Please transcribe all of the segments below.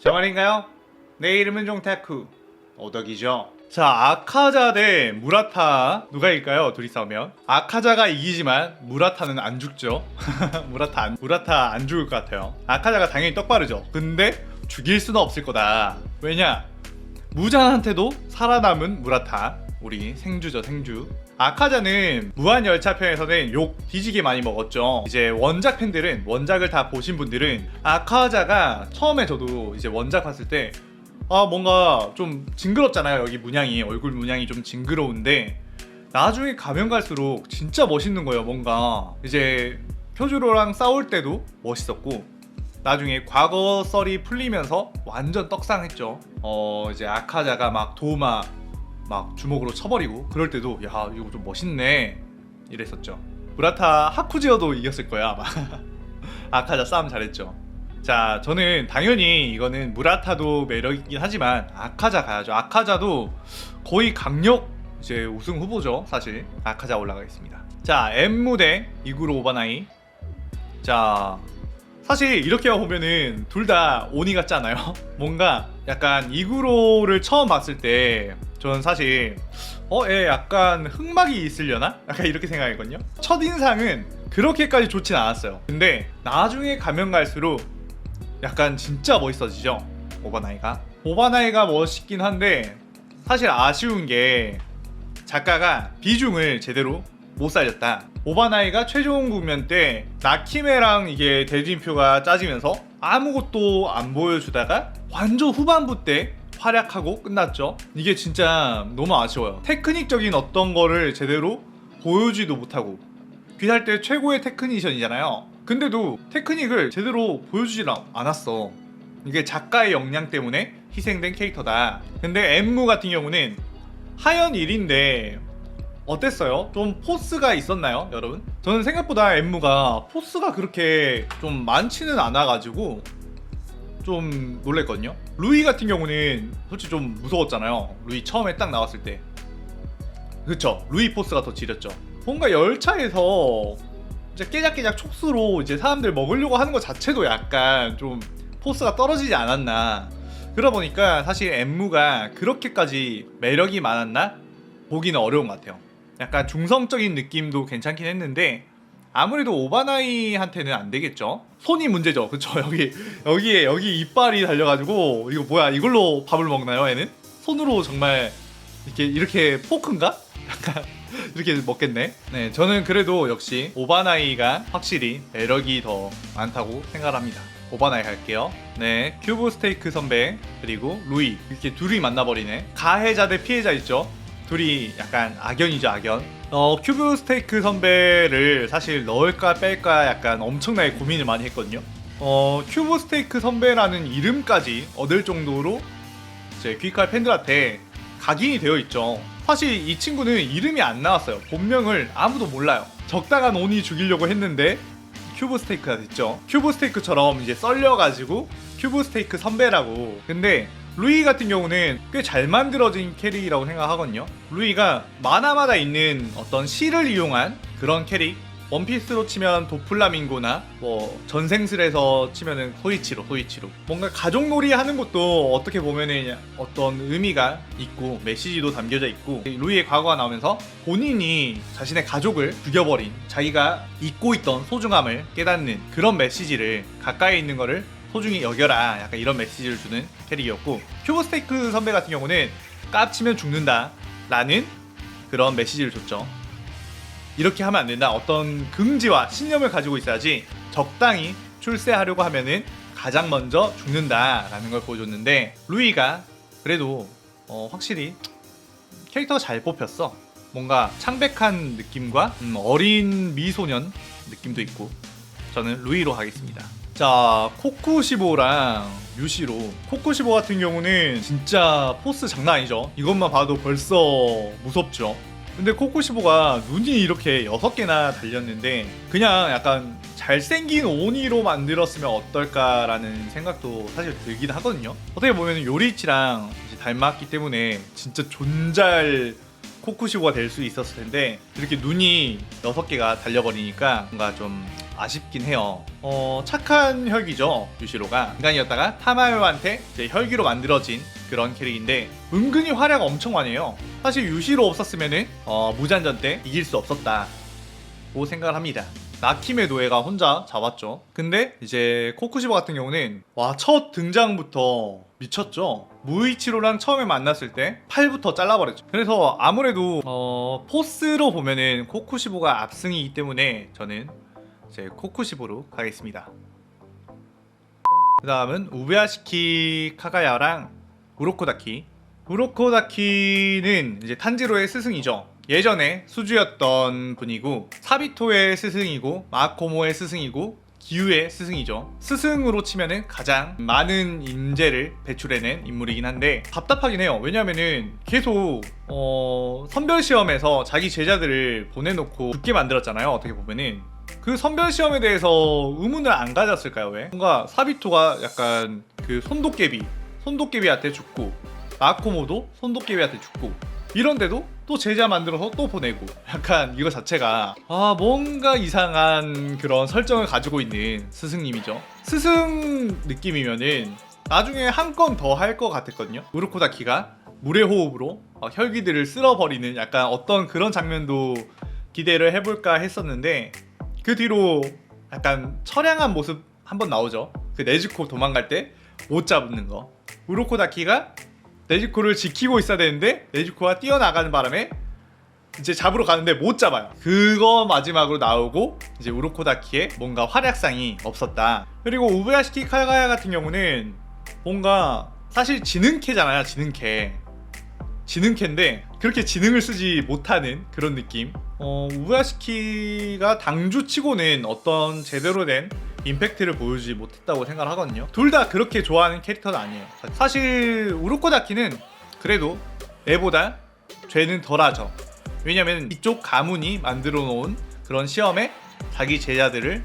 저 말인가요? 내 이름은 종타쿠 오덕이죠. 자, 아카자 대 무라타 누가 이길까요? 둘이 싸우면 아카자가 이기지만 무라타는 안 죽죠. 무라타 안 죽을 것 같아요. 아카자가 당연히 떡바르죠. 근데 죽일 수는 없을 거다. 왜냐? 무장한테도 살아남은 무라타, 우리 생주죠, 생주. 아카자는 무한열차편에서는 욕 뒤지게 많이 먹었죠. 이제 원작 팬들은, 원작을 다 보신 분들은 아카자가 처음에 저도 이제 원작 봤을 때 뭔가 좀 징그럽잖아요. 여기 문양이, 얼굴 문양이 좀 징그러운데 나중에 가면 갈수록 진짜 멋있는 거예요. 뭔가 이제 표주로랑 싸울 때도 멋있었고 나중에 과거 썰이 풀리면서 완전 떡상했죠. 이제 아카자가 막 도마 막 주먹으로 쳐버리고 그럴 때도 야 이거 좀 멋있네 이랬었죠. 무라타 하쿠지어도 이겼을 거야 아마. 아카자 싸움 잘했죠. 자, 저는 당연히 이거는 무라타도 매력있긴 하지만 아카자 가야죠. 아카자도 거의 강력 이제 우승 후보죠. 사실 아카자 올라가겠습니다. 자, 엠무 대 이구로 오바나이. 자, 사실 이렇게 보면은 둘 다 오니 같지 않아요? 뭔가 약간 이구로를 처음 봤을 때 저는 사실 얘 약간 흑막이 있으려나? 약간 이렇게 생각했거든요. 첫인상은 그렇게까지 좋진 않았어요. 근데 나중에 가면 갈수록 약간 진짜 멋있어지죠. 오바나이가 멋있긴 한데 사실 아쉬운 게 작가가 비중을 제대로 못 살렸다. 오바나이가 최종 국면 때 나키메랑 이게 대진표가 짜지면서 아무것도 안 보여주다가 완전 후반부 때 활약하고 끝났죠. 이게 진짜 너무 아쉬워요. 테크닉적인 어떤 거를 제대로 보여주지도 못하고 귀살 때 최고의 테크니션이잖아요. 근데도 테크닉을 제대로 보여주질 않았어. 이게 작가의 역량 때문에 희생된 캐릭터다. 근데 엠무 같은 경우는 하연 1인데 어땠어요? 좀 포스가 있었나요, 여러분? 저는 생각보다 엠무가 포스가 그렇게 좀 많지는 않아가지고 좀 놀랬거든요. 루이 같은 경우는 솔직히 좀 무서웠잖아요. 루이 처음에 딱 나왔을 때. 그쵸? 루이 포스가 더 지렸죠. 뭔가 열차에서 이제 깨작깨작 촉수로 이제 사람들 먹으려고 하는 것 자체도 약간 좀 포스가 떨어지지 않았나. 그러다 보니까 사실 엠무가 그렇게까지 매력이 많았나? 보기는 어려운 것 같아요. 약간 중성적인 느낌도 괜찮긴 했는데 아무래도 오바나이한테는 안 되겠죠. 손이 문제죠. 그쵸? 여기 이빨이 달려가지고 이거 뭐야? 이걸로 밥을 먹나요, 얘는? 손으로 정말 이렇게 포크인가? 약간 이렇게 먹겠네. 네, 저는 그래도 역시 오바나이가 확실히 매력이 더 많다고 생각합니다. 오바나이 갈게요. 네, 큐브 스테이크 선배 그리고 루이 이렇게 둘이 만나버리네. 가해자 대 피해자 있죠. 둘이 약간 악연이죠, 악연. 큐브 스테이크 선배를 사실 넣을까 뺄까 약간 엄청나게 고민을 많이 했거든요. 큐브 스테이크 선배라는 이름까지 얻을 정도로 제 귀칼 팬들한테 각인이 되어 있죠. 사실 이 친구는 이름이 안 나왔어요. 본명을 아무도 몰라요. 적당한 온이 죽이려고 했는데 큐브 스테이크가 됐죠. 큐브 스테이크처럼 이제 썰려가지고 큐브 스테이크 선배라고. 근데 루이 같은 경우는 꽤 잘 만들어진 캐릭이라고 생각하거든요. 루이가 만화마다 있는 어떤 시를 이용한 그런 캐릭. 원피스로 치면 도플라밍고나 뭐 전생슬에서 치면은 소이치로 뭔가 가족놀이 하는 것도 어떻게 보면은 어떤 의미가 있고 메시지도 담겨져 있고, 루이의 과거가 나오면서 본인이 자신의 가족을 죽여버린, 자기가 잊고 있던 소중함을 깨닫는 그런 메시지를, 가까이 있는 거를 소중히 여겨라, 약간 이런 메시지를 주는 캐릭이었고, 큐브 스테이크 선배 같은 경우는 깝치면 죽는다 라는 그런 메시지를 줬죠. 이렇게 하면 안 된다. 어떤 긍지와 신념을 가지고 있어야지 적당히 출세하려고 하면은 가장 먼저 죽는다라는 걸 보여줬는데, 루이가 그래도 확실히 캐릭터가 잘 뽑혔어. 뭔가 창백한 느낌과 어린 미소년 느낌도 있고, 저는 루이로 하겠습니다. 자, 코쿠시보랑 유시로. 코쿠시보 같은 경우는 진짜 포스 장난 아니죠. 이것만 봐도 벌써 무섭죠. 근데 코쿠시보가 눈이 이렇게 6개나 달렸는데 그냥 약간 잘생긴 오니로 만들었으면 어떨까라는 생각도 사실 들긴 하거든요. 어떻게 보면 요리치랑 이제 닮았기 때문에 진짜 존잘 코쿠시보가 될 수 있었을 텐데 이렇게 눈이 6개가 달려버리니까 뭔가 좀 아쉽긴 해요. 착한 혈기죠. 유시로가 인간이었다가 타마요한테 이제 혈기로 만들어진 그런 캐릭인데 은근히 활약 엄청 많이 해요. 사실 유시로 없었으면은 무잔전 때 이길 수 없었다고 생각을 합니다. 나킴의 노예가 혼자 잡았죠. 근데 이제 코쿠시바 같은 경우는 와, 첫 등장부터 미쳤죠. 무이치로랑 처음에 만났을 때 팔부터 잘라버렸죠. 그래서 아무래도 포스로 보면은 코쿠시보가 압승이기 때문에 저는 이제 코쿠시보로 가겠습니다. 그 다음은 우베야시키 카가야랑 우로코다키. 우로코다키는 이제 탄지로의 스승이죠. 예전에 수주였던 분이고 사비토의 스승이고 마코모의 스승이고 기우의 스승이죠. 스승으로 치면은 가장 많은 인재를 배출해낸 인물이긴 한데 답답하긴 해요. 왜냐면은 계속 선별시험에서 자기 제자들을 보내놓고 죽게 만들었잖아요. 어떻게 보면은 그 선별시험에 대해서 의문을 안 가졌을까요? 왜? 뭔가 사비토가 약간 그 손도깨비한테 죽고 마코모도 손도깨비한테 죽고 이런데도 또 제자 만들어서 또 보내고 약간 이거 자체가 뭔가 이상한 그런 설정을 가지고 있는 스승님이죠. 스승 느낌이면은 나중에 한 건 더 할 것 같았거든요. 우르코다키가 물의 호흡으로 혈기들을 쓸어버리는 약간 어떤 그런 장면도 기대를 해볼까 했었는데 그 뒤로 약간 처량한 모습 한번 나오죠. 그 네즈코 도망갈 때 못 잡는 거. 우르코다키가 네즈코를 지키고 있어야 되는데 네즈코가 뛰어나가는 바람에 이제 잡으러 가는데 못 잡아요. 그거 마지막으로 나오고 이제 우로코다키의 뭔가 활약상이 없었다. 그리고 우베야시키 카가야 같은 경우는 뭔가 사실 지능캐잖아요. 지능캐인데 그렇게 지능을 쓰지 못하는 그런 느낌. 우베야시키가 당주치고는 어떤 제대로 된 임팩트를 보여주지 못했다고 생각을 하거든요. 둘 다 그렇게 좋아하는 캐릭터는 아니에요. 사실 우로코다키는 그래도 애보다 죄는 덜하죠. 왜냐면 이쪽 가문이 만들어 놓은 그런 시험에 자기 제자들을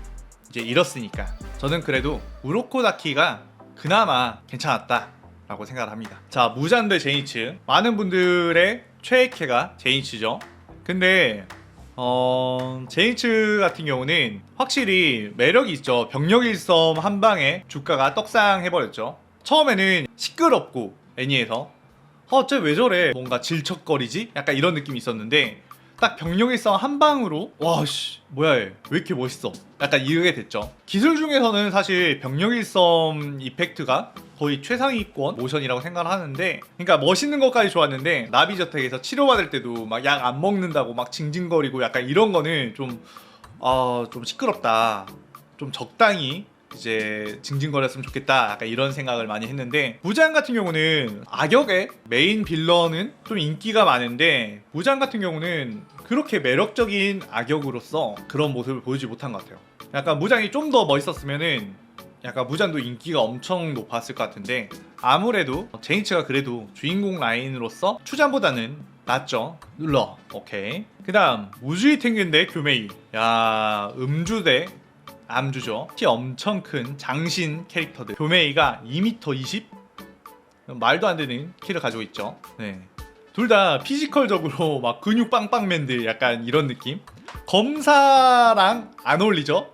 이제 잃었으니까. 저는 그래도 우로코다키가 그나마 괜찮았다 라고 생각을 합니다. 자, 무잔 대 제니츠. 많은 분들의 최애캐가 제니츠죠. 근데 제니츠 같은 경우는 확실히 매력이 있죠. 병력일섬 한 방에 주가가 떡상해버렸죠. 처음에는 시끄럽고 애니에서 쟤 왜 저래 뭔가 질척거리지? 약간 이런 느낌이 있었는데 딱 병력일섬 한 방으로 와씨 뭐야 얘 왜 이렇게 멋있어? 약간 이렇게 됐죠. 기술 중에서는 사실 병력일섬 이펙트가 거의 최상위권 모션이라고 생각을 하는데, 그러니까 멋있는 것까지 좋았는데 나비저택에서 치료받을 때도 막 약 안 먹는다고 막 징징거리고 약간 이런 거는 좀 시끄럽다. 좀 적당히 이제 징징거렸으면 좋겠다. 약간 이런 생각을 많이 했는데 무장 같은 경우는 악역의 메인 빌런은 좀 인기가 많은데 무장 같은 경우는 그렇게 매력적인 악역으로서 그런 모습을 보여주지 못한 것 같아요. 약간 무장이 좀 더 멋있었으면은 약간 무장도 인기가 엄청 높았을 것 같은데 아무래도 제니츠가 그래도 주인공 라인으로서 추잔보다는 낫죠. 눌러. 오케이. 그 다음 우주이 탱겐데 교메이. 야, 음주 대 암주죠. 키 엄청 큰 장신 캐릭터들. 교메이가 2m 20? 말도 안 되는 키를 가지고 있죠. 네. 둘 다 피지컬적으로 막 근육 빵빵맨들 약간 이런 느낌. 검사랑 안 어울리죠.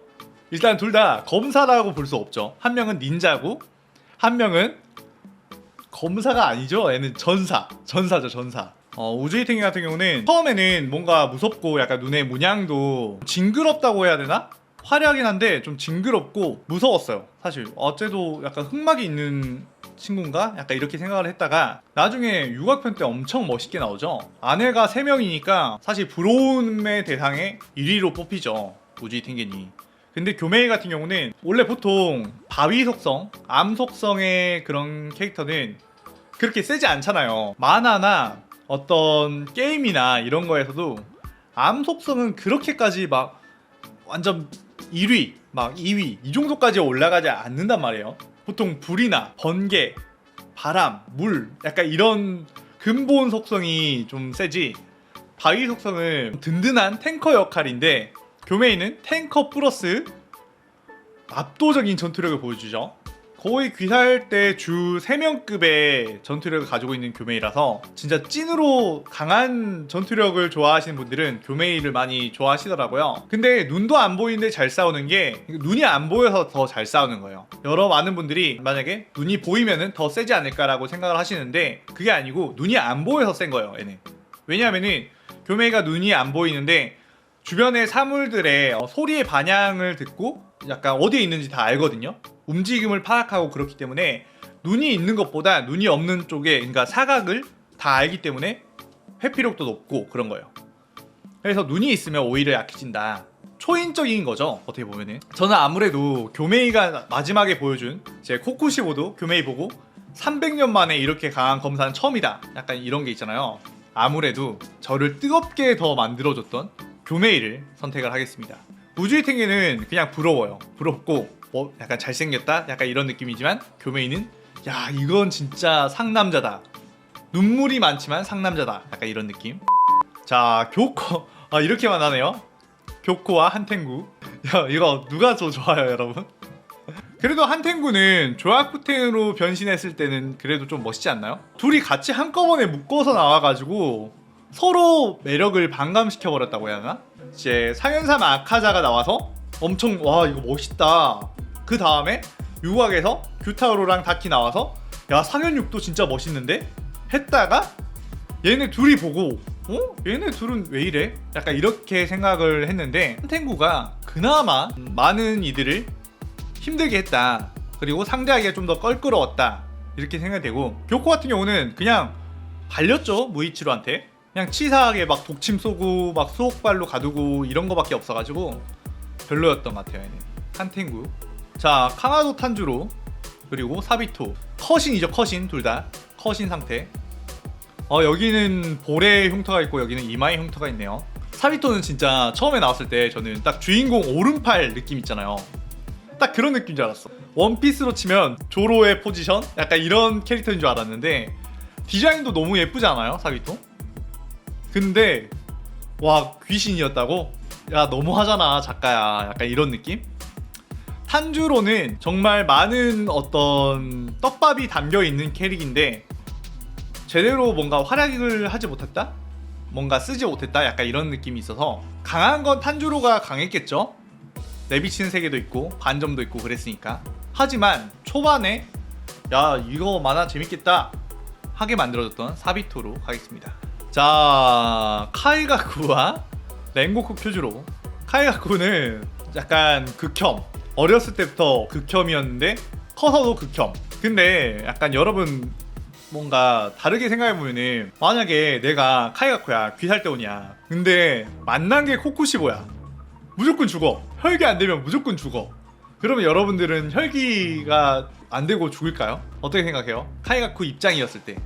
일단 둘 다 검사라고 볼 수 없죠. 한 명은 닌자고 한 명은 검사가 아니죠. 얘는 전사죠. 전사. 우주이 탱겐 같은 경우는 처음에는 뭔가 무섭고 약간 눈의 문양도 징그럽다고 해야 되나? 화려하긴 한데 좀 징그럽고 무서웠어요. 사실 어째도 약간 흑막이 있는 친구인가? 약간 이렇게 생각을 했다가 나중에 육악편 때 엄청 멋있게 나오죠. 아내가 3명이니까 사실 부러움의 대상에 1위로 뽑히죠. 우주이 탱겐이. 근데 교메이 같은 경우는 원래 보통 바위 속성, 암 속성의 그런 캐릭터는 그렇게 세지 않잖아요. 만화나 어떤 게임이나 이런 거에서도 암 속성은 그렇게까지 막 완전 1위, 막 2위 이 정도까지 올라가지 않는단 말이에요. 보통 불이나 번개, 바람, 물 약간 이런 근본 속성이 좀 세지 바위 속성은 든든한 탱커 역할인데 교메이는 탱커 플러스 압도적인 전투력을 보여주죠. 거의 귀살 때 주 3명급의 전투력을 가지고 있는 교메이라서 진짜 찐으로 강한 전투력을 좋아하시는 분들은 교메이를 많이 좋아하시더라고요. 근데 눈도 안 보이는데 잘 싸우는 게 눈이 안 보여서 더 잘 싸우는 거예요. 여러 많은 분들이 만약에 눈이 보이면은 더 세지 않을까라고 생각을 하시는데 그게 아니고 눈이 안 보여서 센 거예요, 얘는. 왜냐하면은 교메이가 눈이 안 보이는데 주변의 사물들의 소리의 반향을 듣고 약간 어디에 있는지 다 알거든요. 움직임을 파악하고 그렇기 때문에 눈이 있는 것보다 눈이 없는 쪽에, 그러니까 사각을 다 알기 때문에 회피력도 높고 그런 거예요. 그래서 눈이 있으면 오히려 약해진다. 초인적인 거죠, 어떻게 보면은. 저는 아무래도 교메이가 마지막에 보여준 제 코쿠시보도 교메이 보고 300년 만에 이렇게 강한 검사는 처음이다, 약간 이런 게 있잖아요. 아무래도 저를 뜨겁게 더 만들어줬던 교메이를 선택을 하겠습니다. 우주의 탱계는 그냥 부러워요. 부럽고 뭐 약간 잘생겼다, 약간 이런 느낌이지만 교메이는 야, 이건 진짜 상남자다, 눈물이 많지만 상남자다, 약간 이런 느낌. 자, 교코. 이렇게만 하네요. 교코와 한탱구. 야, 이거 누가 더 좋아요, 여러분? 그래도 한탱구는 조아쿠텐으로 변신했을 때는 그래도 좀 멋있지 않나요? 둘이 같이 한꺼번에 묶어서 나와가지고 서로 매력을 반감시켜버렸다고 해야 하나? 이제 상현삼 아카자가 나와서 엄청 와, 이거 멋있다. 그 다음에 유곽에서 규타우로랑 다키 나와서 야, 상현육도 진짜 멋있는데? 했다가 얘네 둘이 보고 얘네 둘은 왜 이래? 약간 이렇게 생각을 했는데 한탱구가 그나마 많은 이들을 힘들게 했다. 그리고 상대하기가 좀 더 껄끄러웠다. 이렇게 생각되고, 교코 같은 경우는 그냥 발렸죠, 무이치로한테. 그냥 치사하게 막 독침 쏘고 막 수옥발로 가두고 이런 거밖에 없어가지고 별로였던 것 같아요, 얘는. 한탱구. 자, 카마도 탄주로 그리고 사비토. 컷신이죠, 컷신. 둘 다 컷신 상태. 여기는 볼에 흉터가 있고 여기는 이마에 흉터가 있네요. 사비토는 진짜 처음에 나왔을 때 저는 딱 주인공 오른팔 느낌 있잖아요. 딱 그런 느낌인 줄 알았어. 원피스로 치면 조로의 포지션? 약간 이런 캐릭터인 줄 알았는데 디자인도 너무 예쁘지 않아요, 사비토? 근데 와, 귀신이었다고? 야, 너무하잖아, 작가야. 약간 이런 느낌? 탄주로는 정말 많은 어떤 떡밥이 담겨있는 캐릭인데 제대로 뭔가 활약을 하지 못했다? 뭔가 쓰지 못했다? 약간 이런 느낌이 있어서 강한 건 탄주로가 강했겠죠? 내비치는 세계도 있고 반점도 있고 그랬으니까. 하지만 초반에 야, 이거 만화 재밌겠다 하게 만들어줬던 사비토로 가겠습니다. 자, 카이가쿠와 렌고쿠 큐즈로. 카이가쿠는 약간 극혐. 어렸을 때부터 극혐이었는데 커서도 극혐. 근데 약간 여러분 뭔가 다르게 생각해보면은 만약에 내가 카이가쿠야, 귀살대원이야. 근데 만난 게 코쿠시보야. 무조건 죽어. 혈기 안 되면 무조건 죽어. 그러면 여러분들은 혈기가 안 되고 죽을까요? 어떻게 생각해요? 카이가쿠 입장이었을 때.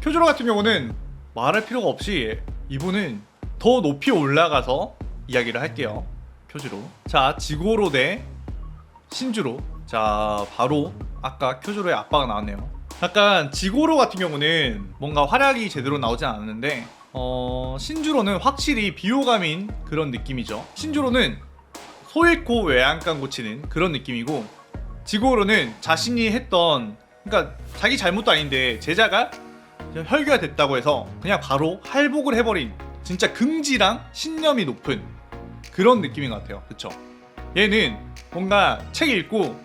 쿄조로 같은 경우는 말할 필요가 없이 이분은 더 높이 올라가서 이야기를 할게요. 쿄조로. 자, 지고로 대 신주로. 자, 바로 아까 쿄조로의 아빠가 나왔네요. 약간 지고로 같은 경우는 뭔가 활약이 제대로 나오진 않았는데 신주로는 확실히 비호감인 그런 느낌이죠. 신주로는 소 잃고 외양간 고치는 그런 느낌이고, 지고로는 자신이 했던, 그러니까 자기 잘못도 아닌데 제자가 혈기가 됐다고 해서 그냥 바로 할복을 해버린 진짜 긍지랑 신념이 높은 그런 느낌인 것 같아요. 그쵸? 얘는 뭔가 책 읽고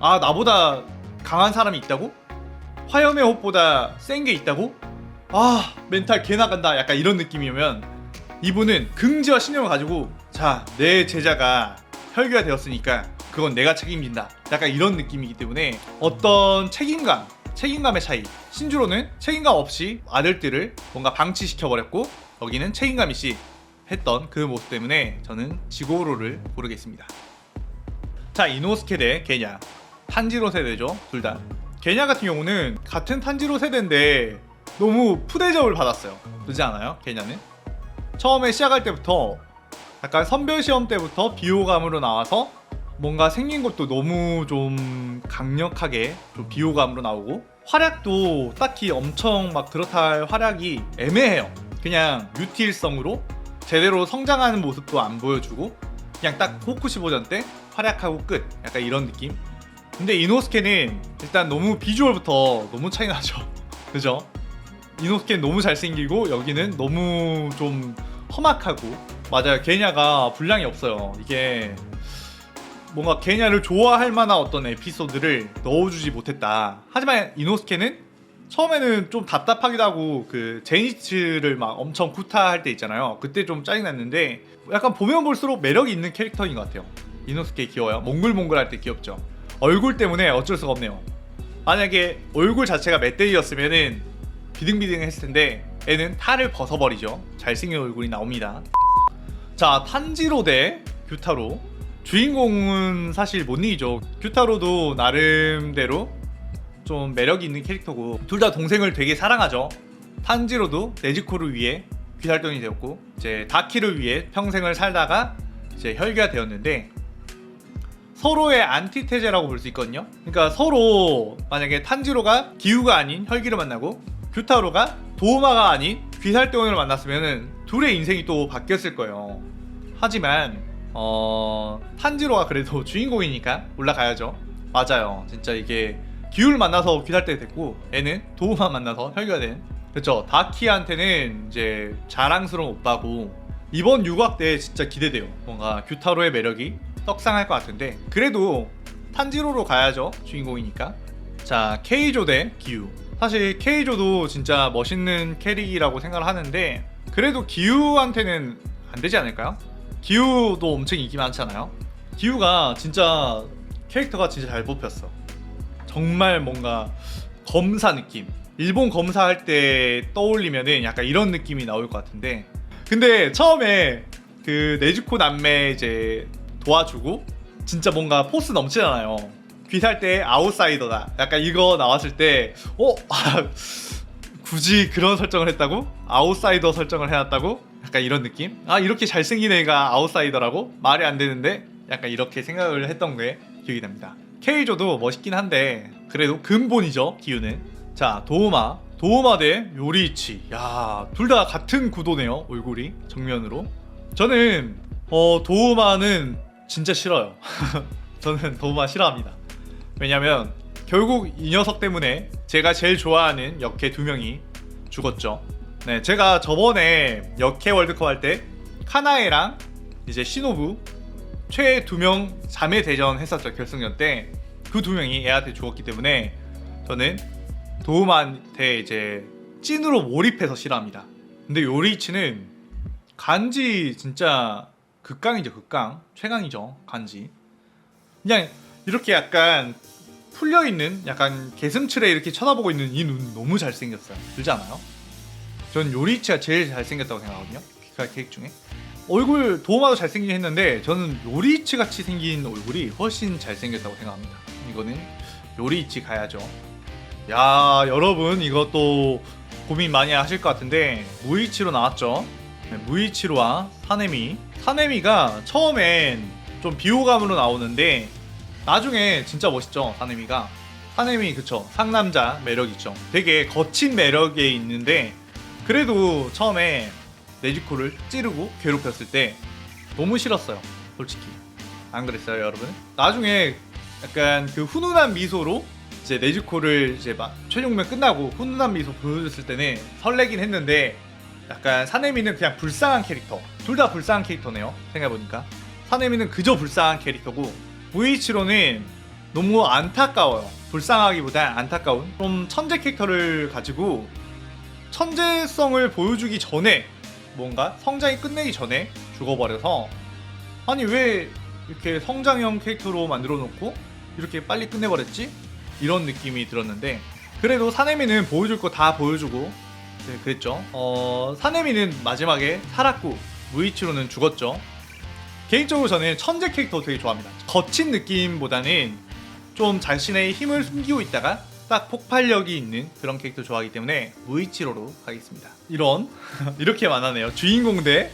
아, 나보다 강한 사람이 있다고? 화염의 호흡보다 센 게 있다고? 아, 멘탈 개 나간다, 약간 이런 느낌이면 이분은 긍지와 신념을 가지고 자, 내 제자가 혈기가 되었으니까 그건 내가 책임진다, 약간 이런 느낌이기 때문에 어떤 책임감의 차이. 신주로는 책임감 없이 아들들을 뭔가 방치시켜버렸고 여기는 책임감 있이 했던 그 모습 때문에 저는 지고로를 고르겠습니다. 자, 이노스케 대 게냐. 탄지로 세대죠, 둘 다. 게냐 같은 경우는 같은 탄지로 세대인데 너무 푸대접을 받았어요. 그렇지 않아요? 게냐는 처음에 시작할 때부터 약간 선별시험 때부터 비호감으로 나와서 뭔가 생긴 것도 너무 좀 강력하게 좀 비호감으로 나오고, 활약도 딱히 엄청 막 그렇다 할 활약이 애매해요. 그냥 유틸성으로 제대로 성장하는 모습도 안 보여주고 그냥 딱 호쿠시 버전 때 활약하고 끝, 약간 이런 느낌. 근데 이노스케는 일단 너무 비주얼부터 너무 차이 나죠. 그죠? 이노스케는 너무 잘생기고 여기는 너무 좀 험악하고. 맞아요, 게냐가 분량이 없어요. 이게 뭔가 게냐를 좋아할 만한 어떤 에피소드를 넣어주지 못했다. 하지만 이노스케는 처음에는 좀 답답하기도 하고 그 제니츠를 막 엄청 구타할 때 있잖아요. 그때 좀 짜증났는데 약간 보면 볼수록 매력이 있는 캐릭터인 것 같아요. 이노스케 귀여워요. 몽글몽글할 때 귀엽죠. 얼굴 때문에 어쩔 수가 없네요. 만약에 얼굴 자체가 멧돼지였으면은 비등비등했을 텐데 애는 탈을 벗어버리죠. 잘생긴 얼굴이 나옵니다. 자, 탄지로 대 규타로. 주인공은 사실 못 이기죠. 규타로도 나름대로 좀 매력이 있는 캐릭터고 둘 다 동생을 되게 사랑하죠. 탄지로도 네즈코를 위해 귀살돈이 되었고 이제 다키를 위해 평생을 살다가 이제 혈기가 되었는데 서로의 안티테제라고 볼 수 있거든요. 그러니까 서로 만약에 탄지로가 기우가 아닌 혈기를 만나고 규타로가 도우마가 아닌 귀살돈을 만났으면은 둘의 인생이 또 바뀌었을 거예요. 하지만 탄지로가 그래도 주인공이니까 올라가야죠. 맞아요, 진짜 이게 기우를 만나서 귀살대 됐고 애는 도우마 만나서 혈기가 된. 그쵸, 다키한테는 이제 자랑스러운 오빠고 이번 유곽 때 진짜 기대돼요. 뭔가 규타로의 매력이 떡상할 것 같은데 그래도 탄지로로 가야죠, 주인공이니까. 자, 케이조 대 기우. 사실 케이조도 진짜 멋있는 캐릭이라고 생각을 하는데 그래도 기우한테는 안 되지 않을까요? 기우도 엄청 인기 많잖아요. 기우가 진짜 캐릭터가 진짜 잘 뽑혔어. 정말 뭔가 검사 느낌, 일본 검사할 때 떠올리면은 약간 이런 느낌이 나올 것 같은데 근데 처음에 그 네즈코 남매 이제 도와주고 진짜 뭔가 포스 넘치잖아요. 귀살 때 아웃사이더다 약간 이거 나왔을 때 굳이 그런 설정을 했다고? 아웃사이더 설정을 해놨다고? 약간 이런 느낌? 아, 이렇게 잘생긴 애가 아웃사이더라고? 말이 안 되는데? 약간 이렇게 생각을 했던 게 기억이 납니다. 케이조도 멋있긴 한데 그래도 근본이죠, 기우는. 자, 도우마 대 요리이치. 야, 둘 다 같은 구도네요, 얼굴이 정면으로. 저는 도우마는 진짜 싫어요. 저는 도우마 싫어합니다. 왜냐면 결국 이 녀석 때문에 제가 제일 좋아하는 역캐 두 명이 죽었죠. 네, 제가 저번에 역캐 월드컵 할 때 카나에랑 이제 시노부 최애 두 명 자매 대전 했었죠, 결승전 때. 그 두 명이 애한테 죽었기 때문에 저는 도우마한테 이제 찐으로 몰입해서 싫어합니다. 근데 요리이치는 간지 진짜 극강이죠, 극강. 최강이죠, 간지. 그냥 이렇게 약간 풀려있는 약간 개슴츠레 이렇게 쳐다보고 있는 이 눈 너무 잘생겼어요. 그렇지 않아요? 전 요리이치가 제일 잘생겼다고 생각하거든요, 캐릭 중에. 얼굴 도우마도 잘생긴 했는데 저는 요리이치 같이 생긴 얼굴이 훨씬 잘생겼다고 생각합니다. 이거는 요리이치 가야죠. 야, 여러분 이것도 고민 많이 하실 것 같은데 무이치로 나왔죠. 네, 무이치로와 사네미가 처음엔 좀 비호감으로 나오는데 나중에 진짜 멋있죠. 사네미 그쵸, 상남자 매력 있죠. 되게 거친 매력에 있는데 그래도 처음에 네즈코를 찌르고 괴롭혔을 때 너무 싫었어요, 솔직히. 안 그랬어요, 여러분? 나중에 약간 그 훈훈한 미소로 이제 네즈코를 이제 막 최종면 끝나고 훈훈한 미소 보여줬을 때는 설레긴 했는데 약간 사네미는 그냥 불쌍한 캐릭터. 둘 다 불쌍한 캐릭터네요, 생각해보니까. 사네미는 그저 불쌍한 캐릭터고 무이치로는 너무 안타까워요. 불쌍하기보다 안타까운 좀 천재 캐릭터를 가지고 천재성을 보여주기 전에 뭔가 성장이 끝내기 전에 죽어버려서 아니 왜 이렇게 성장형 캐릭터로 만들어 놓고 이렇게 빨리 끝내버렸지? 이런 느낌이 들었는데 그래도 사네미는 보여줄 거 다 보여주고 네, 그랬죠. 사네미는 마지막에 살았고 무이치로는 죽었죠. 개인적으로 저는 천재 캐릭터 되게 좋아합니다. 거친 느낌보다는 좀 자신의 힘을 숨기고 있다가 딱 폭발력이 있는 그런 캐릭터 좋아하기 때문에 무이치로로 가겠습니다. 이렇게 만나네요. 주인공 대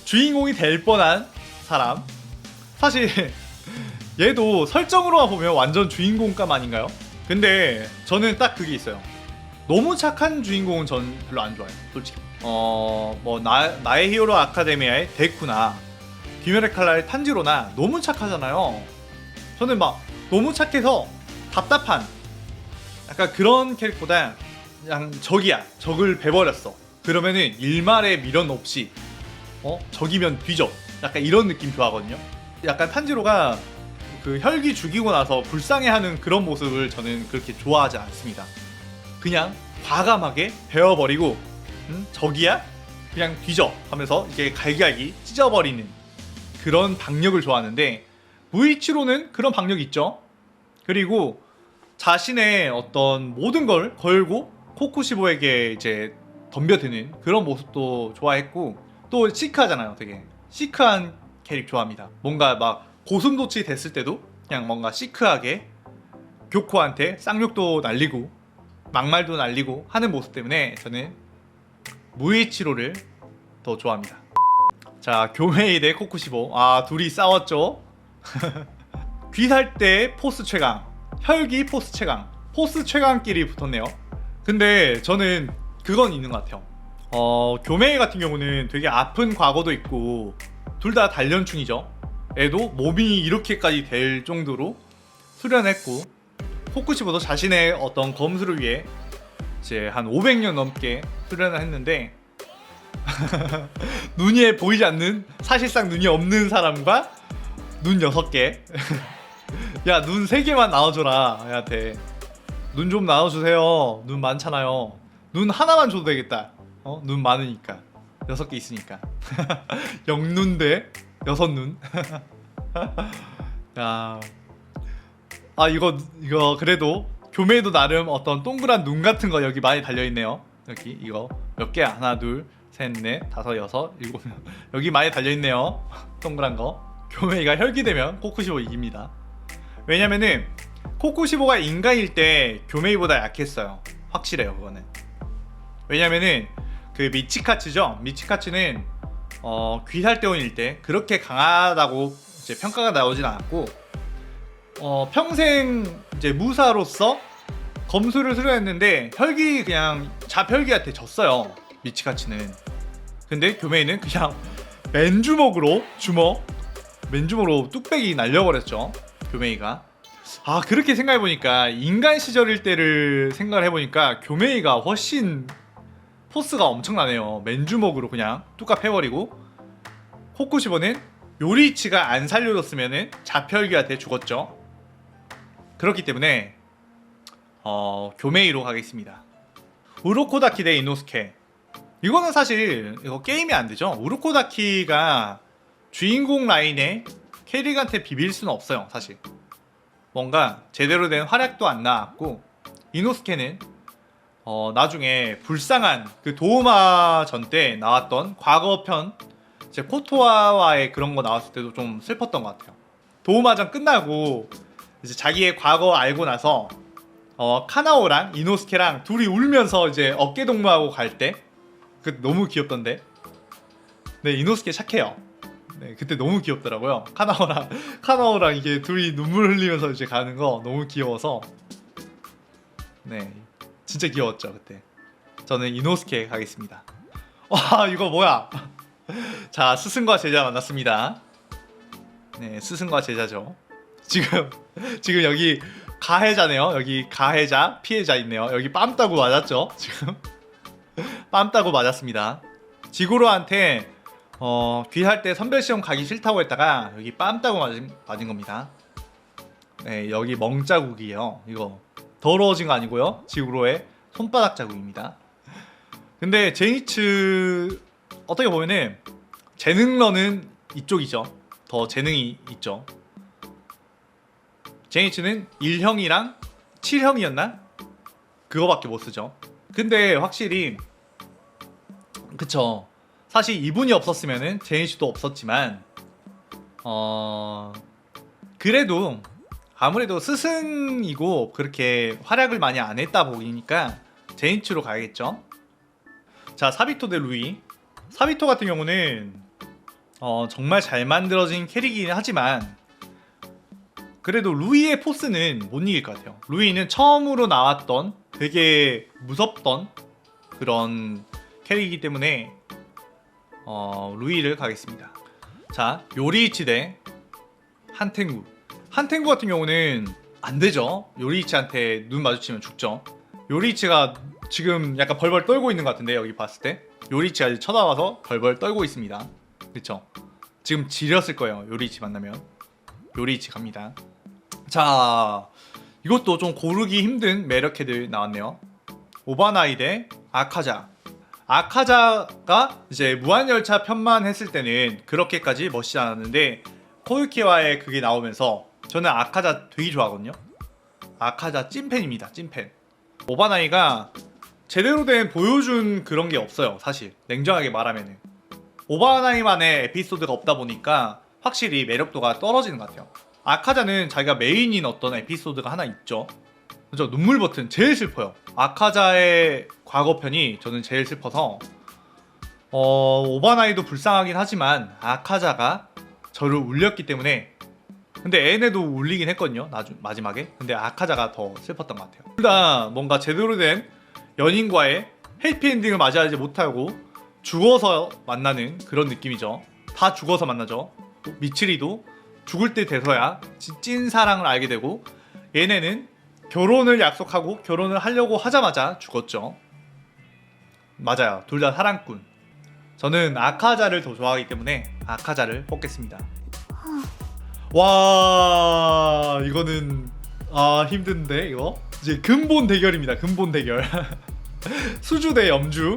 주인공이 될 뻔한 사람. 사실 얘도 설정으로만 보면 완전 주인공감 아닌가요? 근데 저는 딱 그게 있어요. 너무 착한 주인공은 전 별로 안 좋아해요, 솔직히. 뭐 나의 히어로 아카데미아의 데쿠나 귀멸의 칼날의 탄지로나 너무 착하잖아요. 저는 막 너무 착해서 답답한 약간 그런 캐릭보다 그냥 적이야. 적을 베버렸어. 그러면은 일말의 미련 없이 적이면 뒤져. 약간 이런 느낌 좋아하거든요. 약간 탄지로가 그 혈기 죽이고 나서 불쌍해하는 그런 모습을 저는 그렇게 좋아하지 않습니다. 그냥 과감하게 베어버리고 적이야? 그냥 뒤져 하면서 이게 갈기갈기 찢어버리는 그런 박력을 좋아하는데 무이치로는 그런 박력이 있죠. 그리고 자신의 어떤 모든 걸 걸고 코쿠시보에게 이제 덤벼드는 그런 모습도 좋아했고 또 시크하잖아요. 되게 시크한 캐릭 좋아합니다. 뭔가 막 고슴도치 됐을 때도 그냥 뭔가 시크하게 교코한테 쌍욕도 날리고 막말도 날리고 하는 모습 때문에 저는 무이치로를 더 좋아합니다. 자, 교메이 대 코쿠시보. 아, 둘이 싸웠죠. 귀살 때 포스 최강, 혈기 포스 최강, 포스 최강끼리 붙었네요. 근데 저는 그건 있는 것 같아요. 교메이 같은 경우는 되게 아픈 과거도 있고 둘 다 단련충이죠. 애도 몸이 이렇게까지 될 정도로 수련했고 코쿠시보도 자신의 어떤 검수를 위해 이제 한 500년 넘게 수련을 했는데 눈이 보이지 않는, 사실상 눈이 없는 사람과 눈 6개 야, 눈 3개만 나와줘라 얘한테. 눈 좀 나와주세요. 눈 많잖아요. 눈 하나만 줘도 되겠다. 눈 많으니까 6개 있으니까. 0눈 대 6눈. 야, 아 이거 그래도 교메이도 나름 어떤 동그란 눈 같은 거 여기 많이 달려있네요. 여기 이거 몇 개야? 하나 둘 셋 넷 다섯 여섯 일곱 여기 많이 달려있네요. 동그란 거. 교메이가 혈기되면 코쿠시보 이깁니다. 왜냐면은 코쿠시보가 인간일 때 교메이보다 약했어요. 확실해요 그거는. 왜냐면은 그 미치카츠죠. 미치카츠는 귀살대원일 때 그렇게 강하다고 이제 평가가 나오진 않았고 평생 이제 무사로서 검수를 수련했는데 혈기 그냥 잡혈기한테 졌어요. 미치카츠는. 근데 교메이는 그냥 맨주먹으로 맨주먹으로 뚝배기 날려버렸죠. 교메이가. 아, 그렇게 생각해보니까 인간 시절일 때를 생각을 해보니까 교메이가 훨씬 포스가 엄청나네요. 맨주먹으로 그냥 뚝갑 해버리고 코쿠시보는 요리이치가 안 살려줬으면은 잡혈귀한테 죽었죠. 그렇기 때문에 교메이로 가겠습니다. 우로코다키 대 이노스케. 이거는 사실 이거 게임이 안 되죠. 우로코다키가 주인공 라인에 캐릭한테 비빌 수는 없어요. 사실 뭔가 제대로 된 활약도 안 나왔고 이노스케는 나중에 불쌍한 그 도우마 전 때 나왔던 과거편 이제 코토아와의 그런 거 나왔을 때도 좀 슬펐던 것 같아요. 도우마전 끝나고 이제 자기의 과거 알고 나서 카나오랑 이노스케랑 둘이 울면서 이제 어깨 동무하고 갈 때 그 너무 귀엽던데. 네, 이노스케 착해요. 네, 그때 너무 귀엽더라고요. 카나오랑 이게 둘이 눈물 흘리면서 이제 가는 거 너무 귀여워서 네, 진짜 귀여웠죠 그때. 저는 이노스케 가겠습니다. 와, 이거 뭐야? 자, 스승과 제자 만났습니다. 네, 스승과 제자죠. 지금 여기 가해자네요. 여기 가해자, 피해자 있네요. 여기 빰 따고 맞았죠. 지금 빰 따고 맞았습니다. 지구로한테 귀할 때 선별시험 가기 싫다고 했다가 여기 빰 따고 맞은 겁니다. 네, 여기 멍자국이에요. 이거 더러워진 거 아니고요. 지구로의 손바닥 자국입니다. 근데 제니츠 어떻게 보면은 재능러는 이쪽이죠. 더 재능이 있죠. 제니츠는 1형이랑 7형이었나? 그거밖에 못 쓰죠. 근데 확실히 그쵸. 사실 이분이 없었으면은 제니츠도 없었지만 그래도 아무래도 스승이고 그렇게 활약을 많이 안 했다 보니까 제니츠로 가야겠죠. 자, 사비토 대 루이. 사비토 같은 경우는 정말 잘 만들어진 캐릭이긴 하지만 그래도 루이의 포스는 못 이길 것 같아요. 루이는 처음으로 나왔던 되게 무섭던 그런 캐릭이기 때문에 루이를 가겠습니다. 자, 요리이치 대 한탱구. 한탱구 같은 경우는 안 되죠. 요리이치한테 눈 마주치면 죽죠. 요리이치가 지금 약간 벌벌 떨고 있는 것 같은데, 여기 봤을 때 요리이치가 쳐다와서 벌벌 떨고 있습니다. 그쵸? 지금 지렸을 거예요. 요리이치 만나면. 요리이치 갑니다. 자, 이것도 좀 고르기 힘든 매력 헤드 나왔네요. 오바나이 대 아카자. 아카자가 이제 무한열차 편만 했을 때는 그렇게까지 멋있지 않았는데, 코유키와의 그게 나오면서 저는 아카자 되게 좋아하거든요. 아카자 찐팬입니다. 찐팬. 오바나이가 제대로 된 보여준 그런 게 없어요. 사실 냉정하게 말하면은 오바나이만의 에피소드가 없다 보니까 확실히 매력도가 떨어지는 것 같아요. 아카자는 자기가 메인인 어떤 에피소드가 하나 있죠. 그죠? 눈물 버튼 제일 슬퍼요. 아카자의 과거편이 저는 제일 슬퍼서 오바나이도 불쌍하긴 하지만 아카자가 저를 울렸기 때문에. 근데 애네도 울리긴 했거든요. 마지막에. 근데 아카자가 더 슬펐던 것 같아요. 둘 다 뭔가 제대로 된 연인과의 해피엔딩을 맞이하지 못하고 죽어서 만나는 그런 느낌이죠. 다 죽어서 만나죠. 미츠리도 죽을 때 돼서야 찐 사랑을 알게 되고, 얘네는 결혼을 약속하고 결혼을 하려고 하자마자 죽었죠. 맞아요. 둘 다 사랑꾼. 저는 아카자를 더 좋아하기 때문에 아카자를 뽑겠습니다. 와, 이거는 힘든데. 이거 이제 근본 대결입니다. 근본 대결. 수주 대 염주,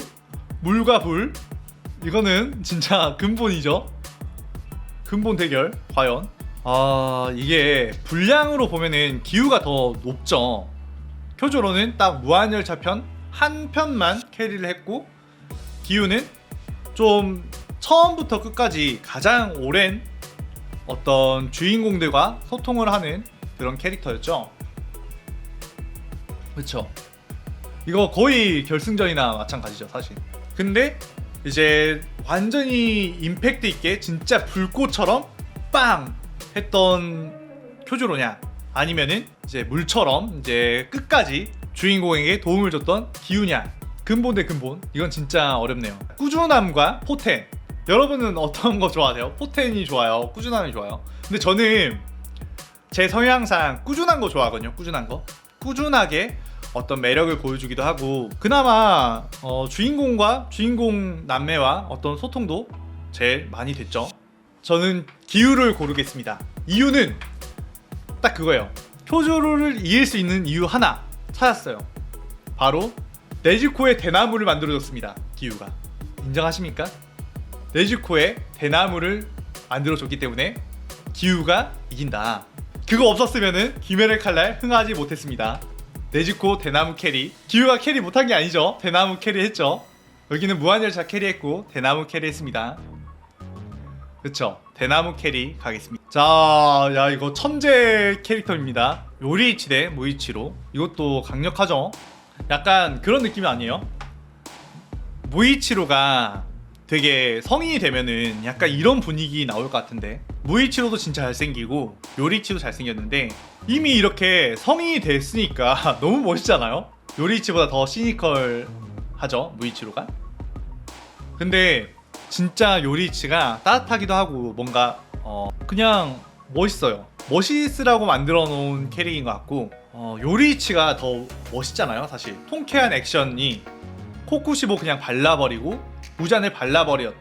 물과 불. 이거는 진짜 근본이죠. 근본 대결. 과연 이게 분량으로 보면은 기우가 더 높죠. 쿄조로는 딱 무한열차 편 한 편만 캐리를 했고, 기우는 좀 처음부터 끝까지 가장 오랜 어떤 주인공들과 소통을 하는 그런 캐릭터였죠. 그쵸? 이거 거의 결승전이나 마찬가지죠, 사실. 근데 이제 완전히 임팩트 있게 진짜 불꽃처럼 빵 했던 쿄조로냐, 아니면은 이제 물처럼 이제 끝까지 주인공에게 도움을 줬던 기우냐. 근본 대 근본. 이건 진짜 어렵네요. 꾸준함과 포텐. 여러분은 어떤 거 좋아하세요? 포텐이 좋아요? 꾸준함이 좋아요? 근데 저는 제 성향상 꾸준한 거 좋아하거든요. 꾸준한 거. 꾸준하게 어떤 매력을 보여주기도 하고, 그나마 주인공과 주인공 남매와 어떤 소통도 제일 많이 됐죠. 저는 기우를 고르겠습니다. 이유는 딱 그거예요. 쿄조로를 이길 수 있는 이유 하나 찾았어요. 바로 네즈코의 대나무를 만들어줬습니다. 기우가. 인정하십니까? 네즈코의 대나무를 만들어줬기 때문에 기우가 이긴다. 그거 없었으면은 귀멸의 칼날 흥하지 못했습니다. 네즈코 대나무 캐리. 기우가 캐리 못한 게 아니죠. 대나무 캐리 했죠. 여기는 무한열차 캐리했고 대나무 캐리했습니다. 그쵸? 대나무 캐리 가겠습니다. 자, 야, 이거 천재 캐릭터입니다. 요리이치 대 무이치로. 이것도 강력하죠? 약간 그런 느낌이 아니에요? 무이치로가 되게 성인이 되면은 약간 이런 분위기 나올 것 같은데, 무이치로도 진짜 잘생기고 요리이치도 잘생겼는데 이미 이렇게 성인이 됐으니까 너무 멋있잖아요? 요리이치보다 더 시니컬하죠, 무이치로가? 근데 진짜 요리이치가 따뜻하기도 하고 뭔가 그냥 멋있어요. 멋있으라고 만들어 놓은 캐릭인 것 같고, 요리이치가 더 멋있잖아요. 사실 통쾌한 액션이 코쿠시보 그냥 발라버리고 무잔을 발라버렸,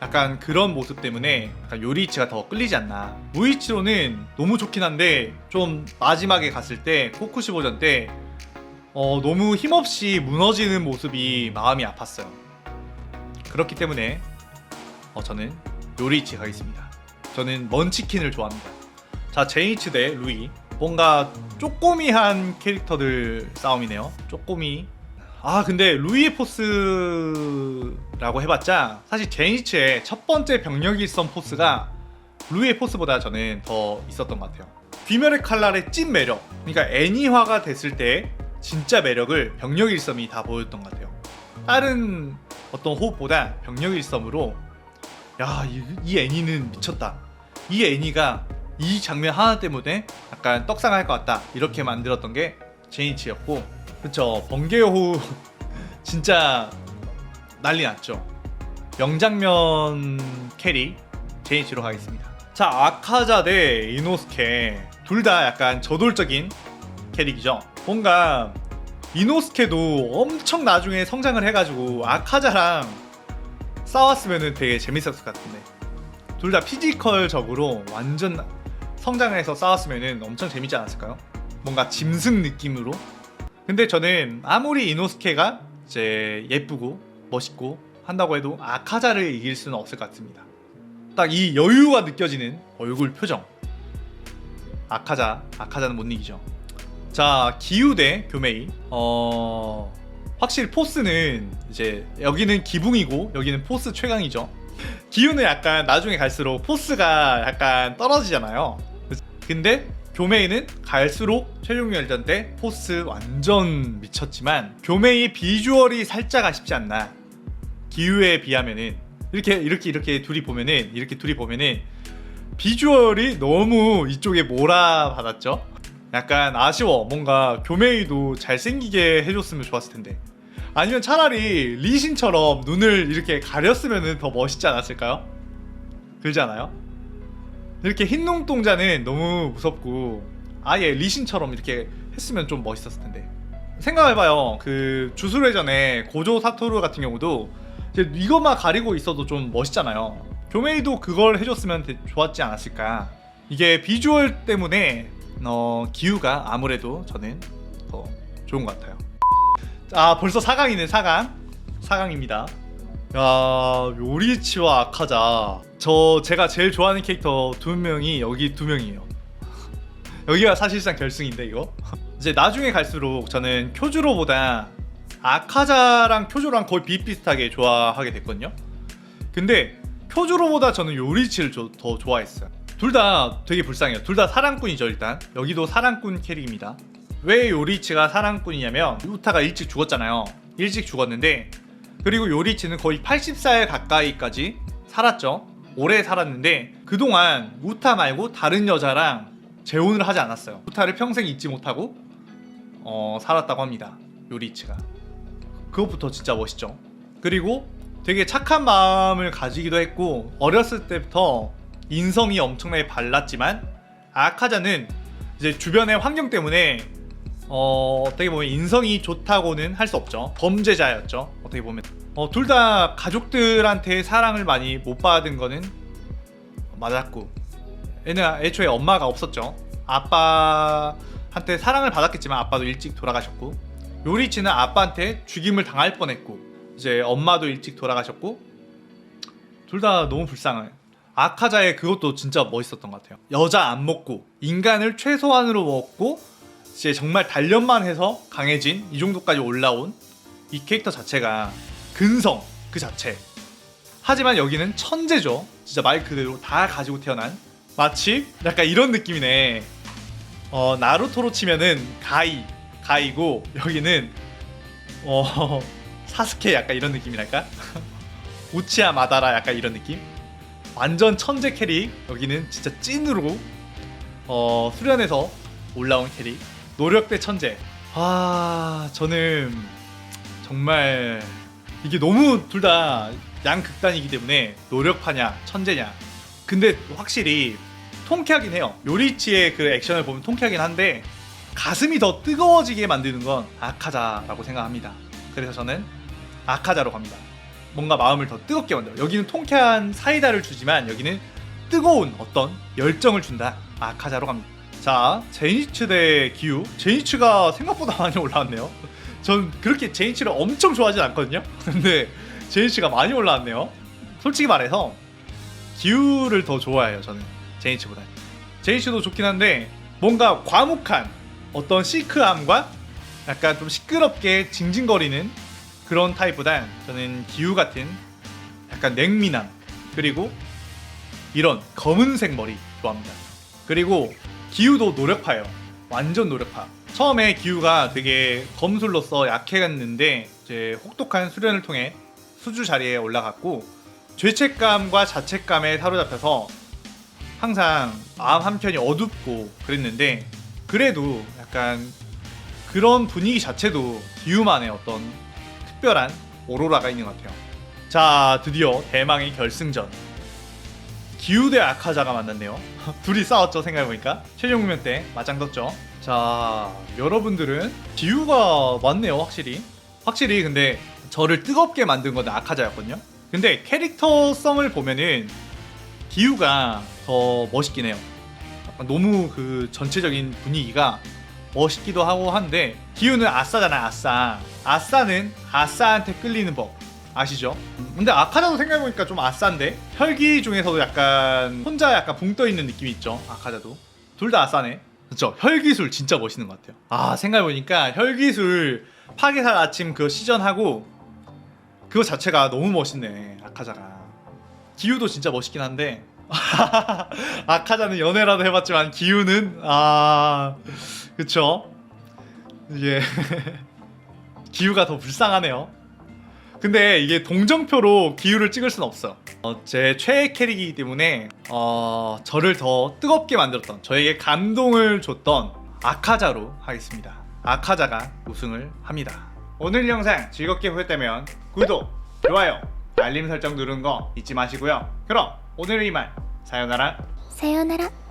약간 그런 모습 때문에 약간 요리이치가 더 끌리지 않나. 무이치로는 너무 좋긴 한데 좀 마지막에 갔을 때 코쿠시보전 때 너무 힘없이 무너지는 모습이 마음이 아팠어요. 그렇기 때문에 저는 요리이치 가겠습니다. 저는 먼치킨을 좋아합니다. 자, 제이츠 대 루이. 뭔가 쪼꼬미한 캐릭터들 싸움이네요. 쪼꼬미. 근데 루이의 포스라고 해봤자 사실 제니츠의 첫 번째 병력일선 포스가 루이의 포스보다 저는 더 있었던 것 같아요. 귀멸의 칼날의 찐 매력, 그러니까 애니화가 됐을 때 진짜 매력을 병력일섬이 다 보여줬던 것 같아요. 다른 어떤 호흡보다 병력일섬으로 야, 이 애니는 미쳤다. 이 애니가 이 장면 하나 때문에 약간 떡상할 것 같다. 이렇게 만들었던 게 제니치였고, 그쵸, 번개의 호흡 진짜 난리 났죠. 명장면 캐리 제니치로 가겠습니다. 자, 아카자 대 이노스케. 둘 다 약간 저돌적인 캐릭이죠. 뭔가 이노스케도 엄청 나중에 성장을 해가지고 아카자랑 싸웠으면 되게 재밌었을 것 같은데, 둘 다 피지컬적으로 완전 성장을 해서 싸웠으면 엄청 재밌지 않았을까요? 뭔가 짐승 느낌으로. 근데 저는 아무리 이노스케가 이제 예쁘고 멋있고 한다고 해도 아카자를 이길 수는 없을 것 같습니다. 딱 이 여유가 느껴지는 얼굴 표정, 아카자는 못 이기죠. 자, 기우 대 교메이. 확실히 포스는 이제 여기는 기붕이고 여기는 포스 최강이죠. 기우는 약간 나중에 갈수록 포스가 약간 떨어지잖아요. 근데 교메이는 갈수록 최종 결전 때 포스 완전 미쳤지만 교메이 비주얼이 살짝 아쉽지 않나. 기우에 비하면은 이렇게 둘이 보면은 비주얼이 너무 이쪽에 몰아받았죠. 약간 아쉬워. 뭔가 교메이도 잘생기게 해줬으면 좋았을 텐데, 아니면 차라리 리신처럼 눈을 이렇게 가렸으면 더 멋있지 않았을까요? 그러지 않아요? 이렇게 흰 눈동자는 너무 무섭고 아예 리신처럼 이렇게 했으면 좀 멋있었을 텐데. 생각해봐요. 그 주술회전에 고조 사토루 같은 경우도 이제 이것만 가리고 있어도 좀 멋있잖아요. 교메이도 그걸 해줬으면 좋았지 않았을까. 이게 비주얼 때문에 기우가 아무래도 저는 더 좋은 것 같아요. 아, 벌써 4강이네. 4강입니다. 야, 요리치와 아카자. 제가 제일 좋아하는 캐릭터 2명이 여기 2명이에요. 여기가 사실상 결승인데 이거. 이제 나중에 갈수록 저는 쿄주로보다 아카자랑 쿄주로랑 거의 비슷비슷하게 좋아하게 됐거든요. 근데 쿄주로보다 저는 요리치를 더 좋아했어요. 둘 다 되게 불쌍해요. 둘 다 사랑꾼이죠. 일단 여기도 사랑꾼 캐릭입니다. 왜 요리치가 사랑꾼이냐면 우타가 일찍 죽었잖아요. 일찍 죽었는데, 그리고 요리치는 거의 80살 가까이까지 살았죠. 오래 살았는데 그동안 우타 말고 다른 여자랑 재혼을 하지 않았어요. 우타를 평생 잊지 못하고 살았다고 합니다. 요리치가. 그것부터 진짜 멋있죠. 그리고 되게 착한 마음을 가지기도 했고 어렸을 때부터 인성이 엄청나게 발랐지만, 아카자는 이제 주변의 환경 때문에 어떻게 보면 인성이 좋다고는 할 수 없죠. 범죄자였죠. 어떻게 보면 둘 다 가족들한테 사랑을 많이 못 받은 거는 맞았고, 얘는 애초에 엄마가 없었죠. 아빠한테 사랑을 받았겠지만 아빠도 일찍 돌아가셨고, 요리치는 아빠한테 죽임을 당할 뻔했고 이제 엄마도 일찍 돌아가셨고, 둘 다 너무 불쌍해요. 아카자의 그것도 진짜 멋있었던 것 같아요. 여자 안 먹고 인간을 최소한으로 먹고 이제 정말 단련만 해서 강해진 이 정도까지 올라온 이 캐릭터 자체가 근성 그 자체. 하지만 여기는 천재죠. 진짜 말 그대로 다 가지고 태어난, 마치 약간 이런 느낌이네. 나루토로 치면은 가이고 여기는 사스케 약간 이런 느낌이랄까? 우치야 마다라 약간 이런 느낌? 완전 천재 캐릭. 여기는 진짜 찐으로 수련해서 올라온 캐릭. 노력 대 천재. 저는 정말 이게 너무 둘 다 양극단이기 때문에 노력파냐 천재냐. 근데 확실히 통쾌하긴 해요. 요리치의 그 액션을 보면 통쾌하긴 한데 가슴이 더 뜨거워지게 만드는 건 아카자라고 생각합니다. 그래서 저는 아카자로 갑니다. 뭔가 마음을 더 뜨겁게 만들어. 여기는 통쾌한 사이다를 주지만 여기는 뜨거운 어떤 열정을 준다. 아카자로 갑니다. 자, 제니츠 대 기우. 제니츠가 생각보다 많이 올라왔네요. 전 그렇게 제니츠를 엄청 좋아하진 않거든요. 근데 제니츠가 많이 올라왔네요. 솔직히 말해서 기우를 더 좋아해요. 저는 제니츠보다. 제니츠도 좋긴 한데 뭔가 과묵한 어떤 시크함과 약간 좀 시끄럽게 징징거리는 그런 타입보단 저는 기우 같은 약간 냉미남, 그리고 이런 검은색 머리 좋아합니다. 그리고 기우도 노력파예요. 완전 노력파. 처음에 기우가 되게 검술로서 약해졌는데 이제 혹독한 수련을 통해 수주 자리에 올라갔고, 죄책감과 자책감에 사로잡혀서 항상 마음 한편이 어둡고 그랬는데, 그래도 약간 그런 분위기 자체도 기우만의 어떤 특별한 오로라가 있는 것 같아요. 자, 드디어 대망의 결승전. 기우 대 아카자가 만났네요. 둘이 싸웠죠. 생각해보니까 최종 국면 때 맞짱 떴죠. 자, 여러분들은 기우가 맞네요. 확실히 근데 저를 뜨겁게 만든 건 아카자였거든요. 근데 캐릭터성을 보면은 기우가 더 멋있긴 해요. 약간 너무 그 전체적인 분위기가 멋있기도 하고 한데 기우는 아싸잖아요. 아싸는 아싸한테 끌리는 법 아시죠? 근데 아카자도 생각해보니까 좀 아싸인데 혈기 중에서도 약간 혼자 약간 붕 떠있는 느낌이 있죠. 아카자도 둘 다 아싸네. 그쵸? 혈기술 진짜 멋있는 것 같아요. 아, 생각해보니까 혈기술 파괴살 아침 그 시전하고 그거 자체가 너무 멋있네. 아카자가. 기우도 진짜 멋있긴 한데 아카자는 연애라도 해봤지만 기우는 그쵸? 이게 기우가 더 불쌍하네요. 근데 이게 동정표로 기우를 찍을 순 없어. 제 최애 캐릭이기 때문에 저를 더 뜨겁게 만들었던, 저에게 감동을 줬던 아카자로 하겠습니다. 아카자가 우승을 합니다. 오늘 영상 즐겁게 보셨다면 구독, 좋아요, 알림 설정 누르는 거 잊지 마시고요. 그럼 오늘의 이만 사요나라.さようなら。